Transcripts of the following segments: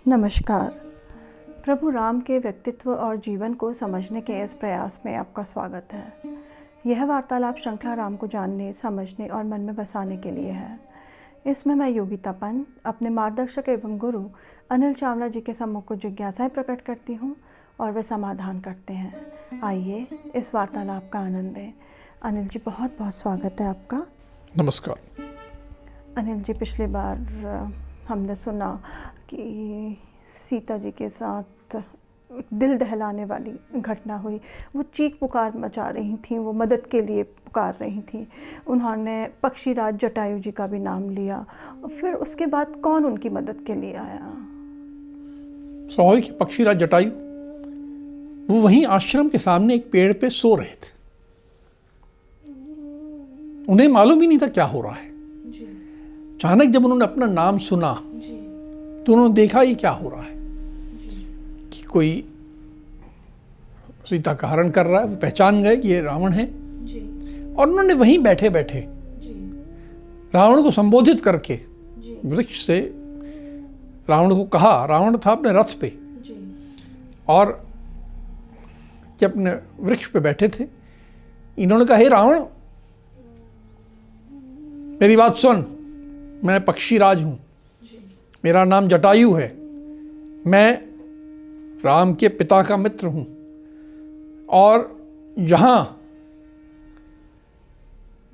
नमस्कार। प्रभु राम के व्यक्तित्व और जीवन को समझने के इस प्रयास में आपका स्वागत है। यह वार्तालाप श्रृंखला राम को जानने, समझने और मन में बसाने के लिए है। इसमें मैं योगिता पंत अपने मार्गदर्शक एवं गुरु अनिल चावला जी के सम्मुख कुछ जिज्ञासाएं प्रकट करती हूँ और वे समाधान करते हैं। आइए इस वार्तालाप का आनंद लें। अनिल जी, बहुत बहुत स्वागत है आपका। नमस्कार। अनिल जी, पिछली बार हमने सुना कि सीता जी के साथ दिल दहलाने वाली घटना हुई। वो चीख पुकार मचा रही थीं, वो मदद के लिए पुकार रही थीं। उन्होंने पक्षीराज जटायु जी का भी नाम लिया। फिर उसके बाद कौन उनकी मदद के लिए आया? स्वाभाविक पक्षीराज जटायु वो वहीं आश्रम के सामने एक पेड़ पे सो रहे थे। उन्हें मालूम ही नहीं था क्या हो रहा है। अचानक जब उन्होंने अपना नाम सुना तो उन्होंने देखा ये क्या हो रहा है कि कोई सीता का हरण कर रहा है। वो पहचान गए कि ये रावण है और उन्होंने वहीं बैठे बैठे रावण को संबोधित करके वृक्ष से रावण को कहा। रावण था अपने रथ पे और जब अपने वृक्ष पे बैठे थे, इन्होंने कहा, हे रावण, मेरी बात सुन। मैं पक्षीराज हूं, मेरा नाम जटायु है, मैं राम के पिता का मित्र हूं और यहाँ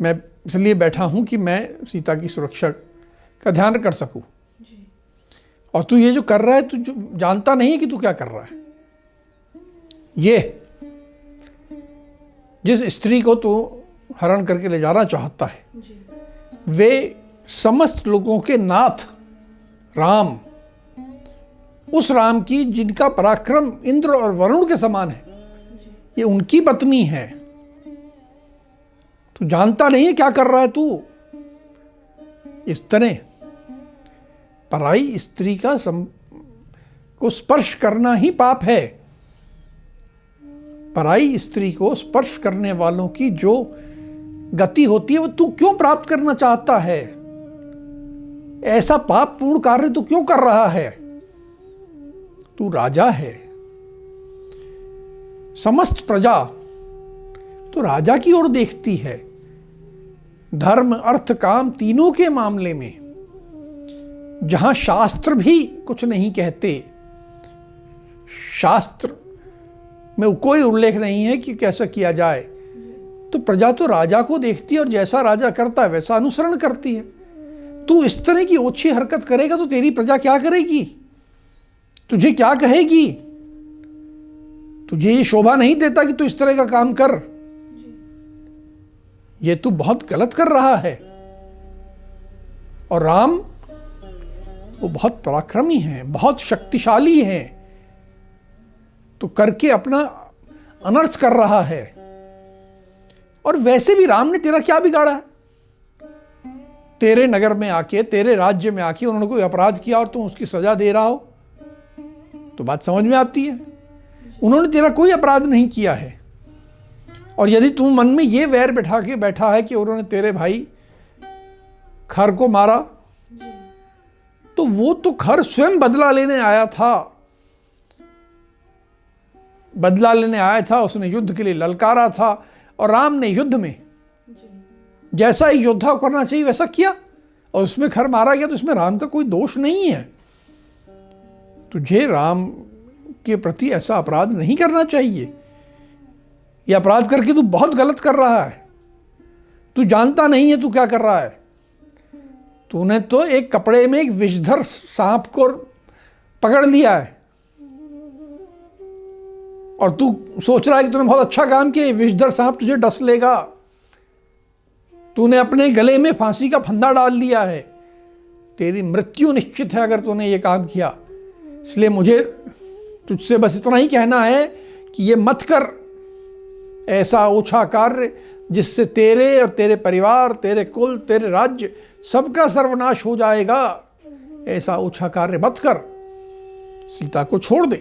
मैं इसलिए बैठा हूं कि मैं सीता की सुरक्षा का ध्यान कर सकूं। और तू ये जो कर रहा है, तू जो जानता नहीं है कि तू क्या कर रहा है। ये जिस स्त्री को तू हरण करके ले जाना चाहता है, वे समस्त लोगों के नाथ राम, उस राम की जिनका पराक्रम इंद्र और वरुण के समान है, ये उनकी पत्नी है। तू जानता नहीं है क्या कर रहा है तू। इस तरह पराई स्त्री को स्पर्श करना ही पाप है। पराई स्त्री को स्पर्श करने वालों की जो गति होती है वो तू क्यों प्राप्त करना चाहता है? ऐसा पाप पूर्ण कार्य तू क्यों कर रहा है? तू राजा है। समस्त प्रजा तो राजा की ओर देखती है। धर्म, अर्थ, काम तीनों के मामले में जहां शास्त्र भी कुछ नहीं कहते, शास्त्र में कोई उल्लेख नहीं है कि कैसा किया जाए, तो प्रजा तो राजा को देखती है और जैसा राजा करता है वैसा अनुसरण करती है। तू इस तरह की ओछी हरकत करेगा तो तेरी प्रजा क्या करेगी? तुझे क्या कहेगी? तुझे ये शोभा नहीं देता कि तू इस तरह का काम कर। ये तू बहुत गलत कर रहा है। और राम वो बहुत पराक्रमी हैं, बहुत शक्तिशाली हैं, तो करके अपना अनर्थ कर रहा है। और वैसे भी राम ने तेरा क्या बिगाड़ा है? तेरे नगर में आके, तेरे राज्य में आके उन्होंने कोई अपराध किया और तुम उसकी सजा दे रहा हो, तो बात समझ में आती है। उन्होंने तेरा कोई अपराध नहीं किया है। और यदि तुम मन में ये वैर बैठा के बैठा है कि उन्होंने तेरे भाई खर को मारा, तो वो तो खर स्वयं बदला लेने आया था। बदला लेने आया था, उसने युद्ध के लिए ललकारा था और राम ने युद्ध में जैसा एक योद्धा करना चाहिए वैसा किया और उसमें खर मारा गया। तो इसमें राम का कोई दोष नहीं है। तुझे राम के प्रति ऐसा अपराध नहीं करना चाहिए। यह अपराध करके तू बहुत गलत कर रहा है। तू जानता नहीं है तू क्या कर रहा है। तूने तो एक कपड़े में एक विषधर सांप को पकड़ लिया है और तू सोच रहा है कि तूने बहुत अच्छा काम किया, विषधर सांप तुझे डस लेगा। तूने अपने गले में फांसी का फंदा डाल लिया है। तेरी मृत्यु निश्चित है अगर तूने ये काम किया। इसलिए मुझे तुझसे बस इतना ही कहना है कि ये मत कर ऐसा ओछा कार्य जिससे तेरे और तेरे परिवार, तेरे कुल, तेरे राज्य सबका सर्वनाश हो जाएगा। ऐसा ओछा कार्य मत कर। सीता को छोड़ दे।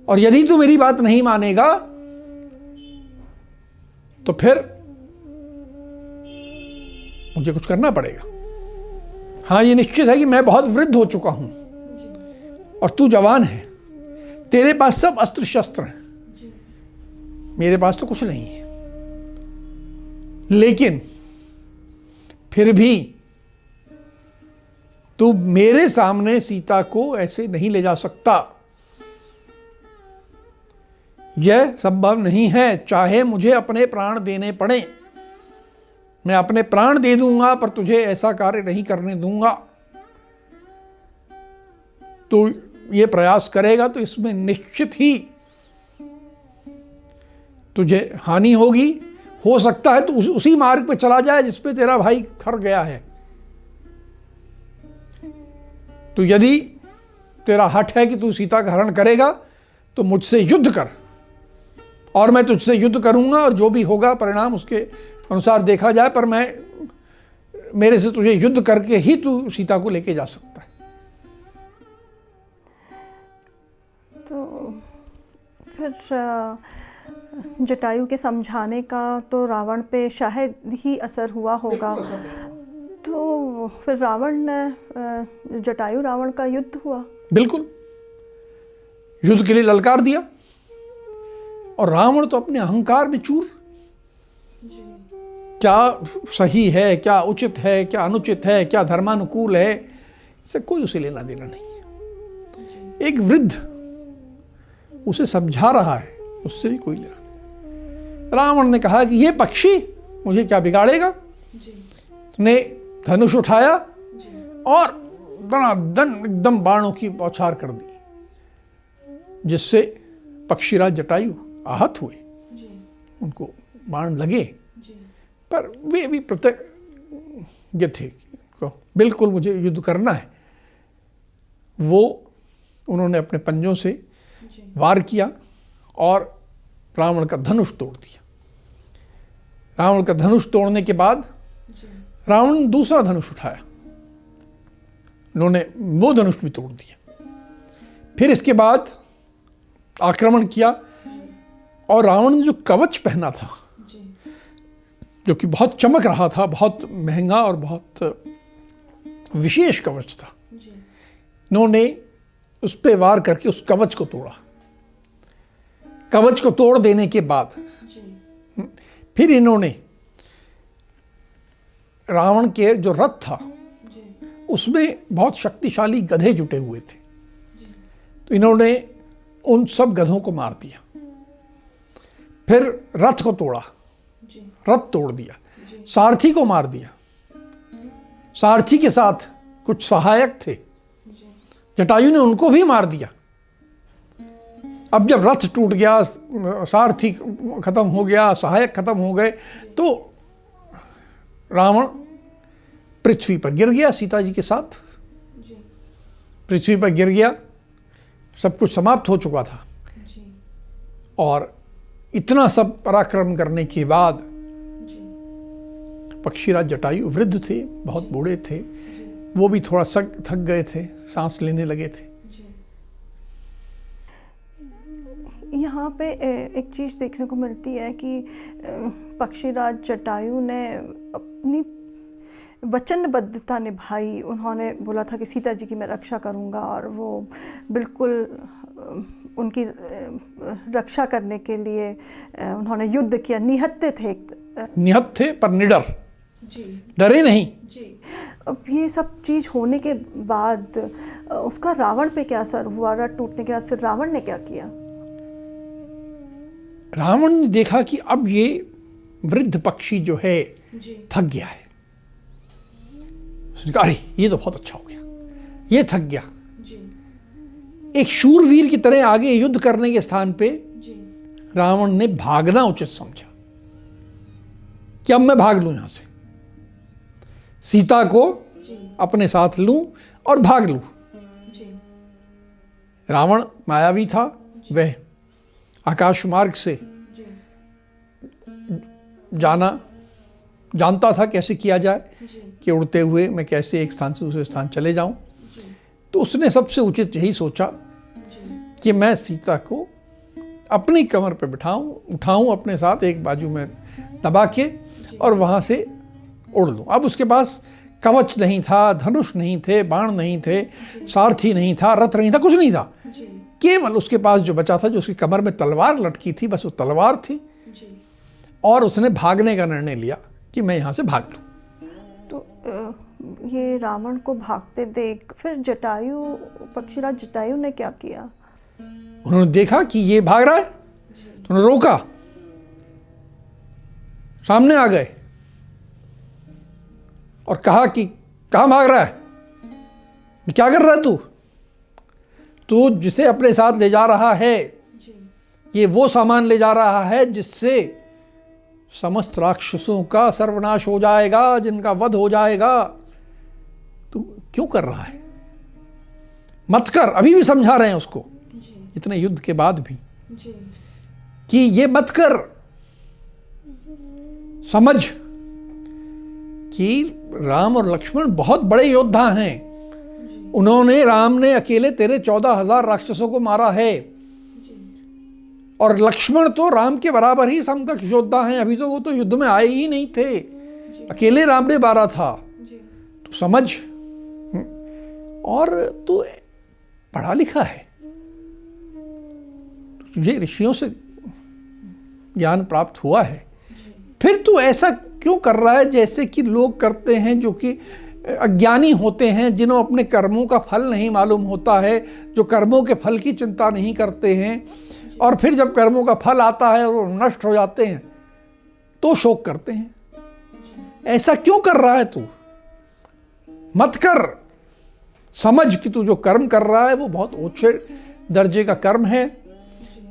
और यदि तू मेरी बात नहीं मानेगा तो फिर मुझे कुछ करना पड़ेगा। हाँ, ये निश्चित है कि मैं बहुत वृद्ध हो चुका हूं और तू जवान है, तेरे पास सब अस्त्र शस्त्र हैं, मेरे पास तो कुछ नहीं है। लेकिन फिर भी तू मेरे सामने सीता को ऐसे नहीं ले जा सकता, यह संभव नहीं है। चाहे मुझे अपने प्राण देने पड़े, मैं अपने प्राण दे दूंगा, पर तुझे ऐसा कार्य नहीं करने दूंगा। तो ये प्रयास करेगा तो इसमें निश्चित ही तुझे हानि होगी। हो सकता है तू उसी मार्ग पे चला जाए जिस पे तेरा भाई खर गया है। तो यदि तेरा हठ है कि तू सीता का हरण करेगा तो मुझसे युद्ध कर, और मैं तुझसे युद्ध करूंगा, और जो भी होगा परिणाम उसके अनुसार देखा जाए, पर मेरे से तुझे युद्ध करके ही तू सीता को लेके जा सकता है। तो फिर जटायु के समझाने का तो रावण पे शायद ही असर हुआ होगा। तो फिर जटायु रावण का युद्ध हुआ। बिल्कुल, युद्ध के लिए ललकार दिया, और रावण तो अपने अहंकार में चूर। क्या सही है, क्या उचित है, क्या अनुचित है, क्या धर्मानुकूल है, इससे कोई उसे लेना देना नहीं। एक वृद्ध उसे समझा रहा है, उससे भी कोई लेना नहीं। रावण ने कहा कि ये पक्षी मुझे क्या बिगाड़ेगा। ने धनुष उठाया और दनादन एकदम बाणों की बौछार कर दी, जिससे पक्षीराज जटायु आहत हुए। उनको बाण लगे, पर वे भी प्रतिज्ञ थे, बिल्कुल मुझे युद्ध करना है। वो उन्होंने अपने पंजों से वार किया और रावण का धनुष तोड़ दिया। रावण का धनुष तोड़ने के बाद रावण ने दूसरा धनुष उठाया, उन्होंने वो धनुष भी तोड़ दिया। फिर इसके बाद आक्रमण किया, और रावण ने जो कवच पहना था, जो कि बहुत चमक रहा था, बहुत महंगा और बहुत विशेष कवच था, इन्होंने उस पे वार करके उस कवच को तोड़ा। कवच को तोड़ देने के बाद फिर इन्होंने रावण के जो रथ था उसमें बहुत शक्तिशाली गधे जुटे हुए थे, तो इन्होंने उन सब गधों को मार दिया। फिर रथ को तोड़ा, रथ तोड़ दिया, सारथी को मार दिया। सारथी के साथ कुछ सहायक थे, जटायु ने उनको भी मार दिया। अब जब रथ टूट गया, सारथी खत्म हो गया, सहायक खत्म हो गए, तो रावण पृथ्वी पर गिर गया सीता जी के साथ। पृथ्वी पर गिर गया, सब कुछ समाप्त हो चुका था। और इतना सब पराक्रम करने के बाद पक्षीराज जटायु वृद्ध थे, बहुत बूढ़े थे, वो भी थोड़ा थक गए थे, सांस लेने लगे थे। यहाँ पे एक चीज़ देखने को मिलती है कि पक्षीराज जटायु ने अपनी वचनबद्धता निभाई। उन्होंने बोला था कि सीता जी की मैं रक्षा करूँगा, और वो बिल्कुल उनकी रक्षा करने के लिए उन्होंने युद्ध किया। निहत्थे थे, निहत्थे थे पर निडर, डरे नहीं। अब ये सब चीज़ होने के बाद उसका रावण पे क्या असर हुआ? रथ टूटने के बाद फिर रावण ने क्या किया? रावण ने देखा कि अब ये वृद्ध पक्षी जो है थक गया है। उसने कहा अरे ये तो बहुत अच्छा हो गया, ये थक गया। एक शूरवीर की तरह आगे युद्ध करने के स्थान पे रावण ने भागना उचित समझा कि अब मैं भाग लूं, यहां से सीता को अपने साथ लूं और भाग लूं। रावण मायावी था, वह आकाश मार्ग से जानता था कैसे किया जाए, कि उड़ते हुए मैं कैसे एक स्थान से दूसरे स्थान चले जाऊं। तो उसने सबसे उचित यही सोचा कि मैं सीता को अपनी कमर पे उठाऊं अपने साथ, एक बाजू में दबा के, और वहां से उड़ लूं। अब उसके पास कवच नहीं था, धनुष नहीं थे, बाण नहीं थे, सारथी नहीं था, रथ नहीं था, कुछ नहीं था। केवल उसके पास जो बचा था, जो उसकी कमर में तलवार लटकी थी, बस वो तलवार थी। और उसने भागने का निर्णय लिया कि मैं यहाँ से भाग लूँ। तो ये रावण को भागते देख फिर जटायु, पक्षीराज जटायु ने क्या किया? उन्होंने देखा कि ये भाग रहा है, तो उन्होंने रोका, सामने आ गए और कहा कि कहाँ भाग रहा है, क्या कर रहा है तू जिसे अपने साथ ले जा रहा है, ये वो सामान ले जा रहा है जिससे समस्त राक्षसों का सर्वनाश हो जाएगा, जिनका वध हो जाएगा। तू क्यों कर रहा है? मत कर। अभी भी समझा रहे हैं उसको, इतने युद्ध के बाद भी, कि ये मत कर। समझ कि राम और लक्ष्मण बहुत बड़े योद्धा हैं। राम ने अकेले तेरे 14,000 राक्षसों को मारा है, और लक्ष्मण तो राम के बराबर ही समकक्ष योद्धा हैं। अभी तो वो तो युद्ध में आए ही नहीं थे, अकेले राम ने मारा था। तू समझ। और तू पढ़ा लिखा है, तुझे ऋषियों से ज्ञान प्राप्त हुआ है, फिर तू ऐसा क्यों कर रहा है जैसे कि लोग करते हैं जो कि अज्ञानी होते हैं, जिन्हों अपने कर्मों का फल नहीं मालूम होता है, जो कर्मों के फल की चिंता नहीं करते हैं, और फिर जब कर्मों का फल आता है और वो नष्ट हो जाते हैं तो शोक करते हैं। ऐसा क्यों कर रहा है तू? मत कर। समझ कि तू जो कर्म कर रहा है वो बहुत ऊंचे दर्जे का कर्म है।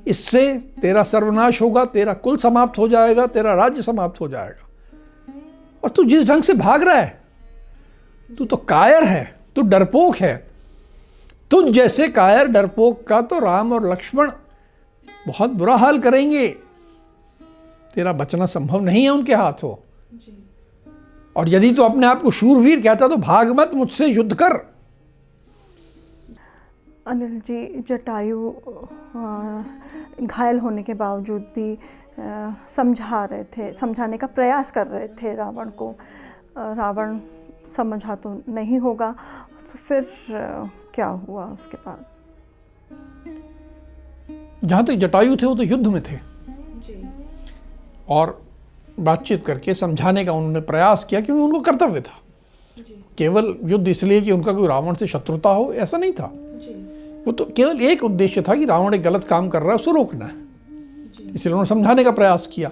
इससे तेरा सर्वनाश होगा, तेरा कुल समाप्त हो जाएगा, तेरा राज्य समाप्त हो जाएगा। और तू जिस ढंग से भाग रहा है, तू तो कायर है, तू डरपोक है। तुझ जैसे कायर डरपोक का तो राम और लक्ष्मण बहुत बुरा हाल करेंगे। तेरा बचना संभव नहीं है उनके हाथों। और यदि तू अपने आप को शूरवीर कहता तो भाग मत, मुझसे युद्ध कर। अनिल जी, जटायु घायल होने के बावजूद भी समझा रहे थे, समझाने का प्रयास कर रहे थे रावण को। रावण समझा तो नहीं होगा, तो फिर क्या हुआ उसके बाद? जहाँ तक जटायु थे वो तो युद्ध में थे, और बातचीत करके समझाने का उन्होंने प्रयास किया, क्योंकि उनको कर्तव्य था। केवल युद्ध इसलिए कि उनका कोई रावण से शत्रुता हो, ऐसा नहीं था। वो तो केवल एक उद्देश्य था कि रावण एक गलत काम कर रहा है, उसको रोकना है। इसलिए उन्होंने समझाने का प्रयास किया।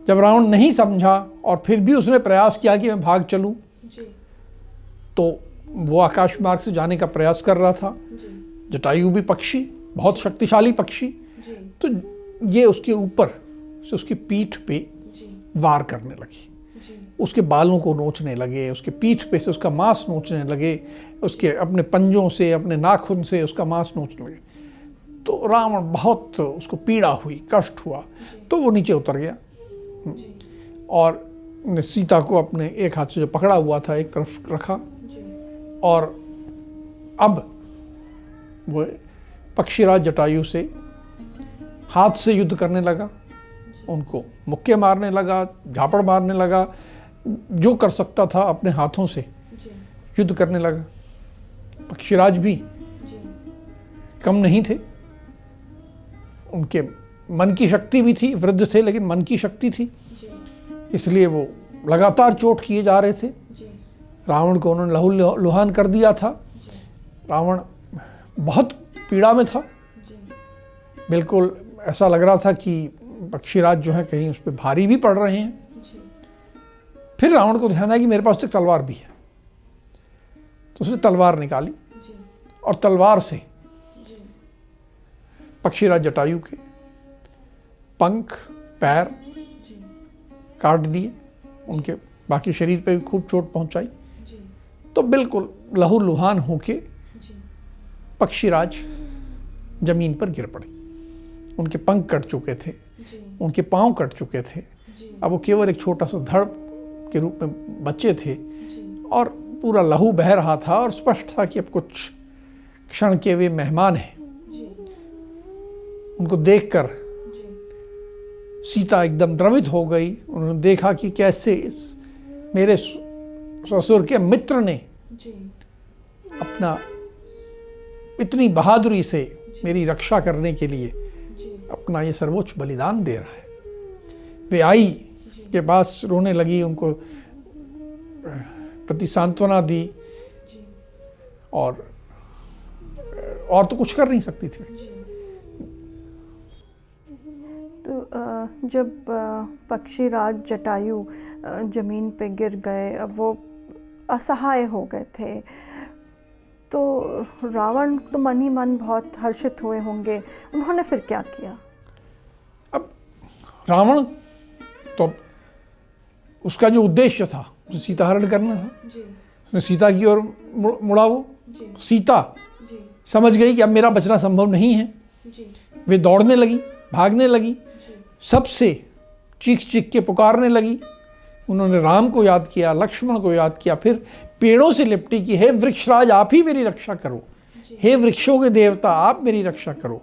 जब रावण नहीं समझा और फिर भी उसने प्रयास किया कि मैं भाग चलूं, तो वो आकाश मार्ग से जाने का प्रयास कर रहा था। जटायु भी पक्षी, बहुत शक्तिशाली पक्षी, तो ये उसके ऊपर से उसकी पीठ पे वार करने लगी, उसके बालों को नोचने लगे, उसके पीठ पे से उसका मांस नोचने लगे, उसके अपने पंजों से, अपने नाखून से उसका मांस नोचने लगे। तो रावण बहुत उसको पीड़ा हुई, कष्ट हुआ, तो वो नीचे उतर गया और सीता को अपने एक हाथ से जो पकड़ा हुआ था एक तरफ रखा, और अब वो पक्षीराज जटायु से हाथ से युद्ध करने लगा, उनको मुक्के मारने लगा, झापड़ मारने लगा, जो कर सकता था अपने हाथों से युद्ध करने लगा। पक्षीराज भी कम नहीं थे, उनके मन की शक्ति भी थी, वृद्ध थे लेकिन मन की शक्ति थी, इसलिए वो लगातार चोट किए जा रहे थे। रावण को उन्होंने लहूलुहान कर दिया था। रावण बहुत पीड़ा में था, बिल्कुल ऐसा लग रहा था कि पक्षीराज जो है कहीं उस पर भारी भी पड़ रहे हैं। फिर रावण को ध्यान आया कि मेरे पास तो तलवार भी है, तो उसने तलवार निकाली और तलवार से पक्षीराज जटायु के पंख, पैर काट दिए, उनके बाकी शरीर पे भी खूब चोट पहुंचाई। तो बिल्कुल लहूलुहान होके पक्षीराज जमीन पर गिर पड़े। उनके पंख कट चुके थे, उनके पांव कट चुके थे, अब वो केवल एक छोटा सा धड़ के रूप में बचे थे, और पूरा लहू बह रहा था, और स्पष्ट था कि अब कुछ क्षण के वे मेहमान हैं। उनको देखकर सीता एकदम द्रवित हो गई। उन्होंने देखा कि कैसे इस मेरे ससुर के मित्र ने जी अपना इतनी बहादुरी से मेरी रक्षा करने के लिए अपना ये सर्वोच्च बलिदान दे रहा है। वे आई के पास रोने लगी, उनको प्रति सांत्वना दी और तो कुछ कर नहीं सकती थी। तो जब पक्षीराज जटायु जमीन पे गिर गए, अब वो असहाय हो गए थे, तो रावण तो मन ही मन बहुत हर्षित हुए होंगे। उन्होंने फिर क्या किया? अब रावण तो उसका जो उद्देश्य था, जो सीता हरण करना था, उसने सीता की ओर मुड़ा। वो सीता समझ गई कि अब मेरा बचना संभव नहीं है। वे दौड़ने लगी, भागने लगी, सबसे चीख चीख के पुकारने लगी। उन्होंने राम को याद किया, लक्ष्मण को याद किया, फिर पेड़ों से लिपटी कि हे वृक्षराज आप ही मेरी रक्षा करो, हे वृक्षों के देवता आप मेरी रक्षा करो,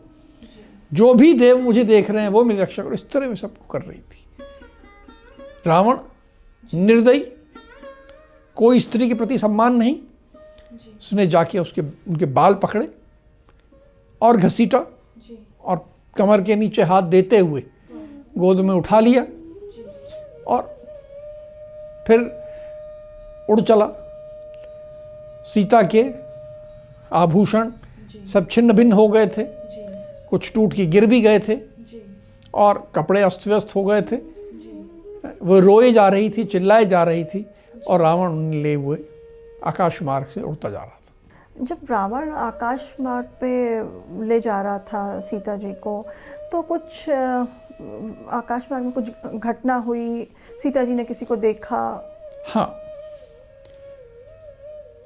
जो भी देव मुझे देख रहे हैं वो मेरी रक्षा करो। इस तरह में सबको कर रही थी। रावण निर्दयी, कोई स्त्री के प्रति सम्मान नहीं। उसने जाके उनके बाल पकड़े और घसीटा और कमर के नीचे हाथ देते हुए गोद में उठा लिया और फिर उड़ चला। सीता के आभूषण सब छिन्न भिन्न हो गए थे, कुछ टूट के गिर भी गए थे और कपड़े अस्त व्यस्त हो गए थे। वो रोए जा रही थी, चिल्लाए जा रही थी और रावण उन्हें ले हुए आकाश मार्ग से उड़ता जा रहा था। जब रावण आकाश मार्ग पे ले जा रहा था सीता जी को, तो कुछ आकाश मार्ग में कुछ घटना हुई? सीता जी ने किसी को देखा? हाँ,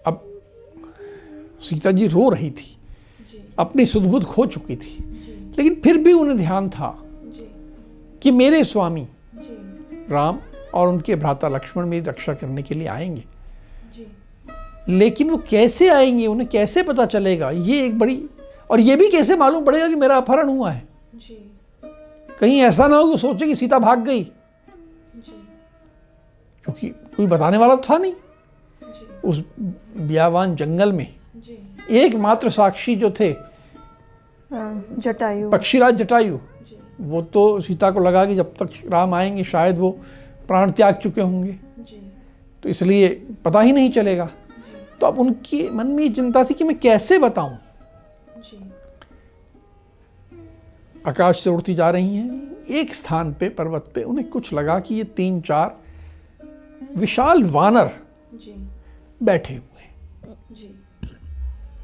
अब सीता जी रो रही थी, अपनी सुध-बुध खो चुकी थी, लेकिन फिर भी उन्हें ध्यान था कि मेरे स्वामी राम और उनके भ्राता लक्ष्मण मेरी रक्षा करने के लिए आएंगे। लेकिन वो कैसे आएंगे, उन्हें कैसे पता चलेगा, ये एक बड़ी, और ये भी कैसे मालूम पड़ेगा कि मेरा अपहरण हुआ है। कहीं ऐसा ना हो कि सोचे कि सीता भाग गई, क्योंकि कोई बताने वाला तो था नहीं। उस बियावान जंगल में एकमात्र साक्षी जो थे जटायु, पक्षीराज जटायु, वो तो सीता को लगा कि जब तक राम आएंगे शायद वो प्राण त्याग चुके होंगे, तो इसलिए पता ही नहीं चलेगा। तो अब उनके मन में ये चिंता थी कि मैं कैसे बताऊं। आकाश से उड़ती जा रही हैं, एक स्थान पे पर्वत पे उन्हें कुछ लगा कि ये 3-4 विशाल वानर बैठे हुए हैं।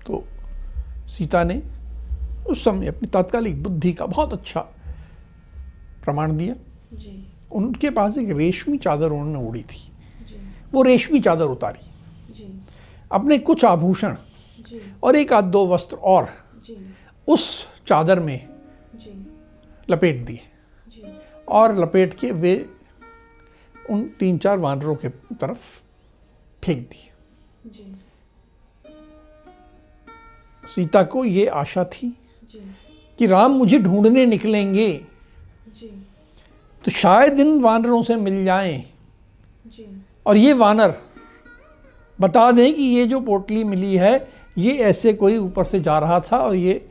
तो सीता ने उस समय अपनी तात्कालिक बुद्धि का बहुत अच्छा प्रमाण दिया। उनके पास एक रेशमी चादर उन्होंने ओढ़ी थी, वो रेशमी चादर उतारी, अपने कुछ आभूषण और एक आध दो वस्त्र और उस चादर में लपेट दिए और लपेट के वे उन 3-4 वानरों के तरफ फेंक दिए। सीता को ये आशा थी कि राम मुझे ढूंढने निकलेंगे तो शायद इन वानरों से मिल जाएं और ये वानर बता दें कि ये जो पोटली मिली है ये ऐसे कोई ऊपर से जा रहा था और ये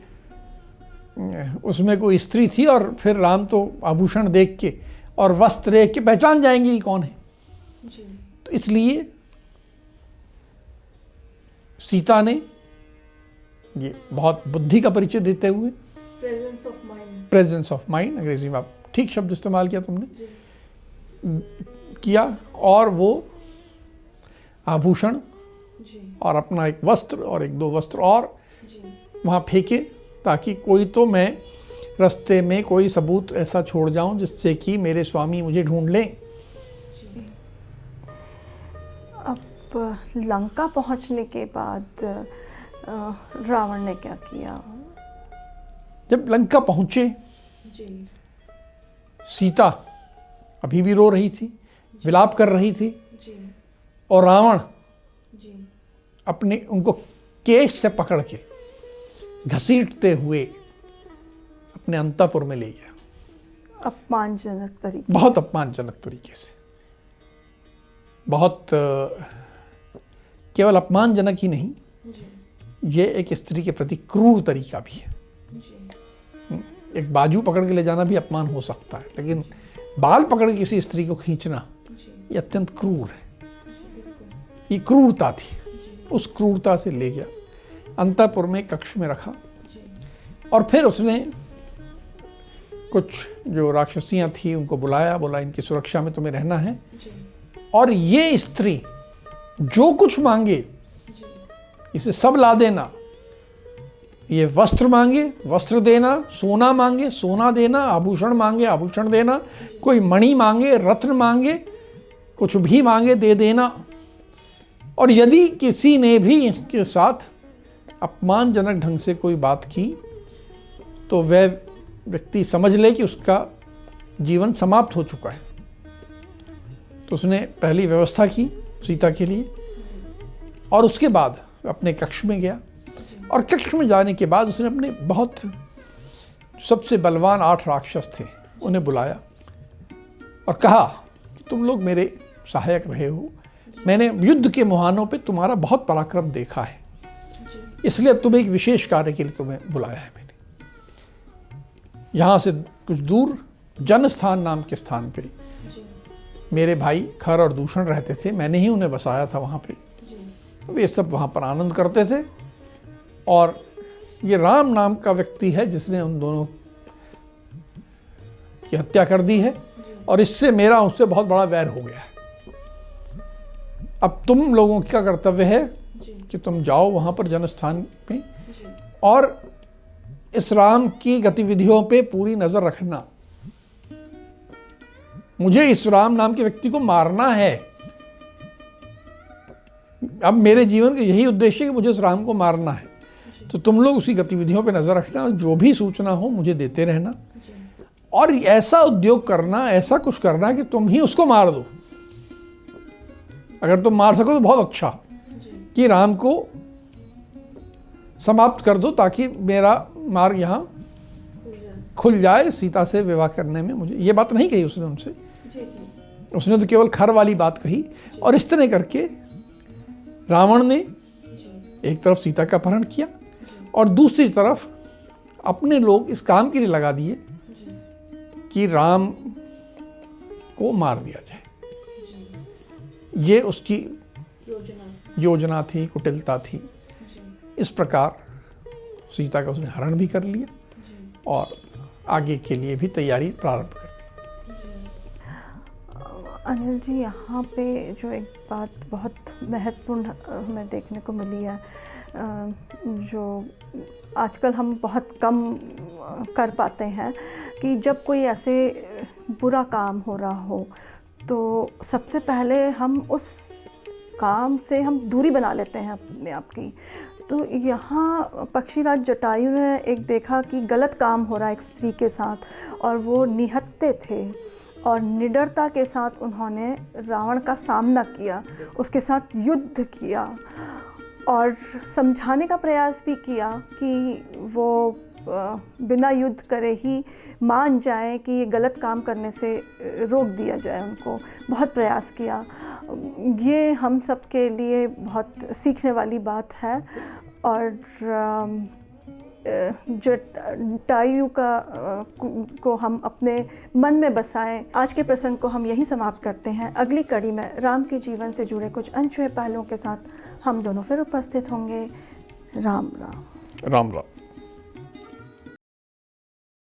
उसमें कोई स्त्री थी, और फिर राम तो आभूषण देख के और वस्त्र देख के पहचान जाएंगे कि कौन है। तो इसलिए सीता ने ये बहुत बुद्धि का परिचय देते हुए, प्रेजेंस ऑफ माइंड अंग्रेजी में आप ठीक शब्द इस्तेमाल किया तुमने, किया, और वो आभूषण और अपना एक वस्त्र और एक दो वस्त्र और वहाँ फेंके, ताकि कोई तो मैं रास्ते में कोई सबूत ऐसा छोड़ जाऊं जिससे कि मेरे स्वामी मुझे ढूंढ लें। अब लंका पहुंचने के बाद रावण ने क्या किया? जब लंका पहुंचे, सीता अभी भी रो रही थी, विलाप कर रही थी, और रावण अपने उनको केश से पकड़ के घसीटते हुए अपने अंतःपुर में ले गया। अपमानजनक तरीके, बहुत अपमानजनक तरीके से, बहुत केवल अपमानजनक ही नहीं, ये एक स्त्री के प्रति क्रूर तरीका भी है। एक बाजू पकड़ के ले जाना भी अपमान हो सकता है, लेकिन बाल पकड़ के किसी स्त्री को खींचना ये अत्यंत क्रूर है। ये क्रूरता थी। उस क्रूरता से ले गया, अंतःपुर में कक्ष में रखा, और फिर उसने कुछ जो राक्षसियां थी उनको बुलाया, बोला इनकी सुरक्षा में तुम्हें रहना है, और ये स्त्री जो कुछ मांगे इसे सब ला देना। ये वस्त्र मांगे वस्त्र देना, सोना मांगे सोना देना, आभूषण मांगे आभूषण देना, कोई मणि मांगे रत्न मांगे, कुछ भी मांगे दे देना। और यदि किसी ने भी इसके साथ अपमानजनक ढंग से कोई बात की तो वह व्यक्ति समझ ले कि उसका जीवन समाप्त हो चुका है। तो उसने पहली व्यवस्था की सीता के लिए, और उसके बाद अपने कक्ष में गया, और कक्ष में जाने के बाद उसने अपने बहुत सबसे बलवान 8 राक्षस थे उन्हें बुलाया और कहा कि तुम लोग मेरे सहायक रहे हो, मैंने युद्ध के मुहानों पे तुम्हारा बहुत पराक्रम देखा है, इसलिए अब तुम्हें एक विशेष कार्य के लिए तुम्हें बुलाया है। मैंने यहाँ से कुछ दूर जनस्थान नाम के स्थान पे मेरे भाई खर और दूषण रहते थे, मैंने ही उन्हें बसाया था वहाँ पे। वे सब वहाँ पर आनंद करते थे, और ये राम नाम का व्यक्ति है जिसने उन दोनों की हत्या कर दी है, और इससे मेरा उससे बहुत बड़ा वैर हो गया है। अब तुम लोगों का कर्तव्य है कि तुम जाओ वहाँ पर जनस्थान पे, और इस राम की गतिविधियों पे पूरी नज़र रखना। मुझे इस राम नाम के व्यक्ति को मारना है। अब मेरे जीवन का यही उद्देश्य है कि मुझे इस राम को मारना है, तो तुम लोग उसी गतिविधियों पे नज़र रखना, जो भी सूचना हो मुझे देते रहना, और ऐसा उद्योग करना, ऐसा कुछ करना कि तुम ही उसको मार दो। अगर तुम मार सको तो बहुत अच्छा, कि राम को समाप्त कर दो ताकि मेरा मार्ग यहाँ खुल जाए सीता से विवाह करने में। मुझे ये बात नहीं कही उसने उनसे, उसने तो केवल खर वाली बात कही। और इस तरह करके रावण ने एक तरफ सीता का अपहरण किया, और दूसरी तरफ अपने लोग इस काम के लिए लगा दिए कि राम को मार दिया जाए। ये उसकी योजना थी, कुटिलता थी। इस प्रकार सीता का उसने हरण भी कर लिया, और आगे के लिए भी तैयारी प्रारंभ कर दी। अनिल जी, यहाँ पे जो एक बात बहुत महत्वपूर्ण हमें देखने को मिली है, जो आजकल हम बहुत कम कर पाते हैं, कि जब कोई ऐसे बुरा काम हो रहा हो तो सबसे पहले हम उस काम से हम दूरी बना लेते हैं अपने आप की। तो यहाँ पक्षीराज जटायु ने एक देखा कि गलत काम हो रहा है एक स्त्री के साथ, और वो निहत्थे थे, और निडरता के साथ उन्होंने रावण का सामना किया, उसके साथ युद्ध किया, और समझाने का प्रयास भी किया कि वो बिना युद्ध करे ही मान जाए कि ये गलत काम करने से रोक दिया जाए उनको। बहुत प्रयास किया। ये हम सब के लिए बहुत सीखने वाली बात है, और जटायु को हम अपने मन में बसाएं। आज के प्रसंग को हम यहीं समाप्त करते हैं। अगली कड़ी में राम के जीवन से जुड़े कुछ अनछुए पहलुओं के साथ हम दोनों फिर उपस्थित होंगे। राम राम। राम राम।